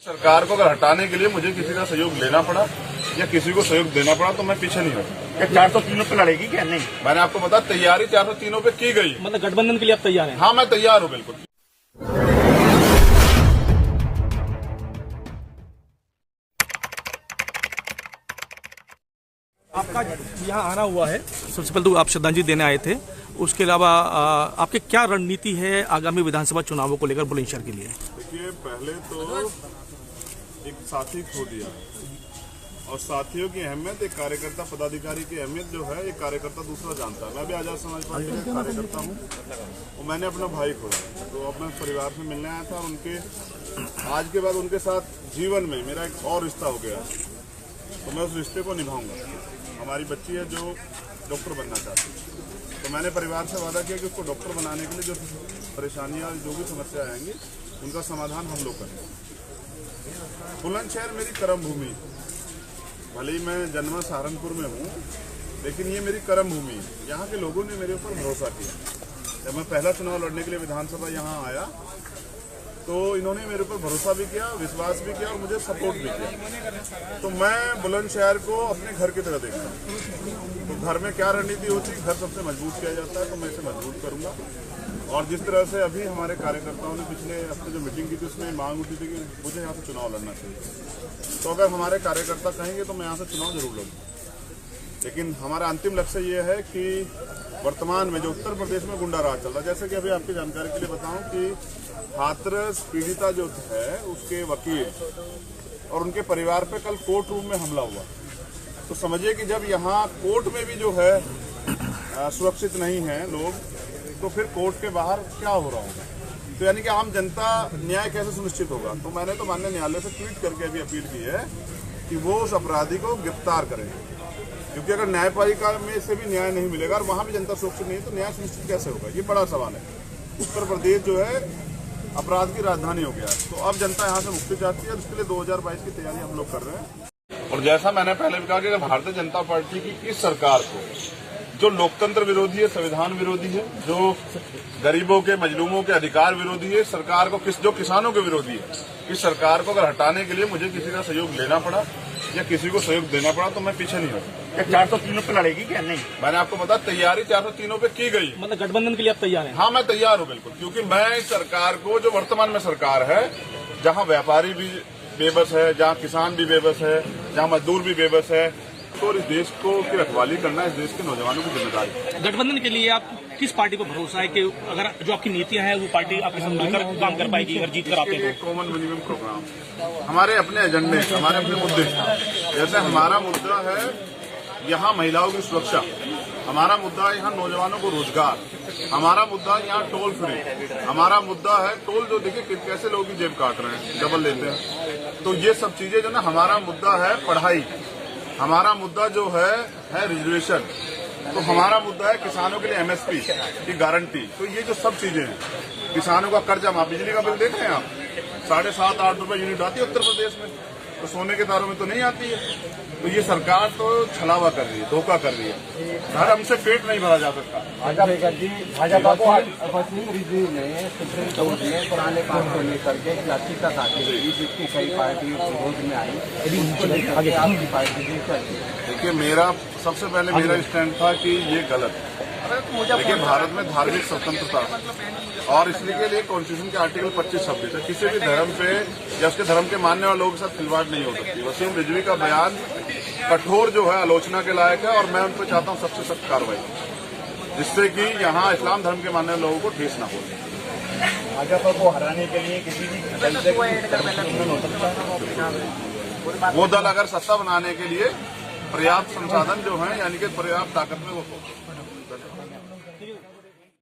सरकार को अगर हटाने के लिए मुझे किसी का सहयोग लेना पड़ा या किसी को सहयोग देना पड़ा तो मैं पीछे नहीं हूँ। 403 पे लड़ेगी क्या? नहीं, मैंने आपको बताया तैयारी 403 पे की गई। मतलब गठबंधन के लिए आप तैयार हैं? हाँ, मैं तैयार हूँ बिल्कुल। आपका यहाँ आना हुआ है, सबसे पहले तो आप श्रद्धांजलि देने आए थे, उसके अलावा आपकी क्या रणनीति है आगामी विधानसभा चुनावों को लेकर बुलंदशहर के लिए? देखिए, पहले तो एक साथी खो दिया और साथियों की अहमियत, एक कार्यकर्ता पदाधिकारी की अहमियत जो है एक कार्यकर्ता दूसरा जानता है। मैं भी आजाद समाज पार्टी का कार्यकर्ता हूँ और मैंने अपना भाई खोया, तो अब मैं परिवार से मिलने आया था और उनके आज के बाद उनके साथ जीवन में मेरा एक और रिश्ता हो गया, तो मैं उस रिश्ते को निभाऊंगा। हमारी बच्ची है जो डॉक्टर बनना चाहती है, तो मैंने परिवार से वादा किया कि उसको डॉक्टर बनाने के लिए जो परेशानियां, जो भी समस्या आएंगी उनका समाधान हम लोग करेंगे। बुलंदशहर मेरी कर्म भूमि, भले ही मैं जन्म सहारनपुर में हूँ, लेकिन ये मेरी कर्म भूमि है। यहाँ के लोगों ने मेरे ऊपर भरोसा किया। जब मैं पहला चुनाव लड़ने के लिए विधानसभा यहाँ आया तो इन्होंने मेरे ऊपर भरोसा भी किया, विश्वास भी किया और मुझे सपोर्ट भी किया। तो मैं बुलंदशहर को अपने घर की तरह देखता हूँ। तो घर में क्या रणनीति होती है, घर सबसे मजबूत किया जाता है, तो मैं इसे मजबूत करूँगा। और जिस तरह से अभी हमारे कार्यकर्ताओं ने पिछले हफ्ते जो मीटिंग की थी उसमें मांग उठी थी कि मुझे यहाँ से चुनाव लड़ना चाहिए, तो अगर हमारे कार्यकर्ता कहेंगे तो मैं यहाँ से चुनाव जरूर लड़ूंगा। लेकिन हमारा अंतिम लक्ष्य ये है कि वर्तमान में जो उत्तर प्रदेश में गुंडा राज चल रहा है, जैसे कि अभी आपकी जानकारी के लिए बताऊं कि हाथरस पीड़िता जो है उसके वकील और उनके परिवार पे कल कोर्ट रूम में हमला हुआ। तो समझिए कि जब यहाँ कोर्ट में भी जो है सुरक्षित नहीं है लोग, तो फिर कोर्ट के बाहर क्या हो रहा होगा? तो यानी कि आम जनता न्याय कैसे सुनिश्चित होगा? तो मैंने तो माननीय न्यायालय से ट्वीट करके अभी अपील की है कि वो उस अपराधी को गिरफ्तार करें, क्योंकि अगर न्यायपालिका में से भी न्याय नहीं मिलेगा और वहां भी जनता सुरक्षित नहीं तो न्याय सुनिश्चित कैसे होगा? ये बड़ा सवाल है। उत्तर प्रदेश जो है अपराध की राजधानी हो गया है, तो अब जनता यहाँ से मुक्ति चाहती है और इसके लिए 2022 की तैयारी हम लोग कर रहे हैं। और जैसा मैंने पहले भी कहा कि भारतीय जनता पार्टी की इस सरकार को, जो लोकतंत्र विरोधी है, संविधान विरोधी है, जो गरीबों के, मजलूमों के अधिकार विरोधी है, सरकार को जो किसानों के विरोधी है, इस सरकार को अगर हटाने के लिए मुझे किसी का सहयोग लेना पड़ा या किसी को सहयोग देना पड़ा तो मैं पीछे नहीं हूँ। 403 पे लड़ेगी क्या? नहीं, मैंने आपको बताया तैयारी 403 पे की गई। मतलब गठबंधन के लिए आप तैयार हैं? हाँ, मैं तैयार हूँ बिल्कुल, क्योंकि मैं इस सरकार को, जो वर्तमान में सरकार है, जहाँ व्यापारी भी बेबस है, जहाँ किसान भी बेबस है, जहाँ मजदूर भी बेबस है, तो इस देश को की रखवाली करना इस देश के नौजवानों की जिम्मेदारी है। गठबंधन के लिए आप किस पार्टी को भरोसा है कि अगर जो आपकी नीतियां हैं वो पार्टी आपके साथ मिलकर काम कर पाएगी अगर जीत कर आते हैं? कॉमन मिनिमम प्रोग्राम, हमारे अपने एजेंडे, हमारे अपने मुद्दे, जैसे हमारा मुद्दा है यहाँ महिलाओं की सुरक्षा, हमारा मुद्दा है यहाँ नौजवानों को रोजगार, हमारा मुद्दा है यहाँ टोल फ्री, हमारा मुद्दा है टोल जो देखिए कैसे लोग की जेब काट रहे हैं, डबल लेते हैं, तो ये सब चीजें जो ना, हमारा मुद्दा है पढ़ाई, हमारा मुद्दा जो है रिजर्वेशन, तो हमारा मुद्दा है किसानों के लिए एमएसपी की गारंटी। तो ये जो सब चीजें हैं, किसानों का कर्जा माफ, बिजली का बिल देख रहे हैं आप, 7.5-8 रुपए यूनिट आती है उत्तर प्रदेश में, तो सोने के तारों में तो नहीं आती है। तो ये सरकार तो छलावा कर रही है, धोखा कर रही है, हर हमसे पेट नहीं भरा जा सकता। भाजपा को रिव्यू में सुप्रीम कोर्ट ने पुराने काम को लेकर के याचिका दाखिल की, जिसकी कई पार्टी विरोध में आई, आपकी पार्टी भी करती है। देखिए, मेरा सबसे पहले मेरा स्टैंड था कि ये गलत है। देखिए, भारत में धार्मिक स्वतंत्रता और इसलिए के लिए कॉन्स्टिट्यूशन के आर्टिकल 25-26 है, किसी भी धर्म पे या उसके धर्म के मानने वाले लोगों के साथ खिलवाड़ नहीं हो सकती। वसीम रिजवी का बयान कठोर जो है आलोचना के लायक है और मैं उन पर चाहता हूँ सबसे सख्त कार्रवाई, जिससे कि यहाँ इस्लाम धर्म के मानने वाले लोगों को ठेस न हो। भाजपा को हराने के लिए किसी भी वो दल अगर सत्ता बनाने के लिए पर्याप्त संसाधन जो है, यानी कि पर्याप्त ताकत में वो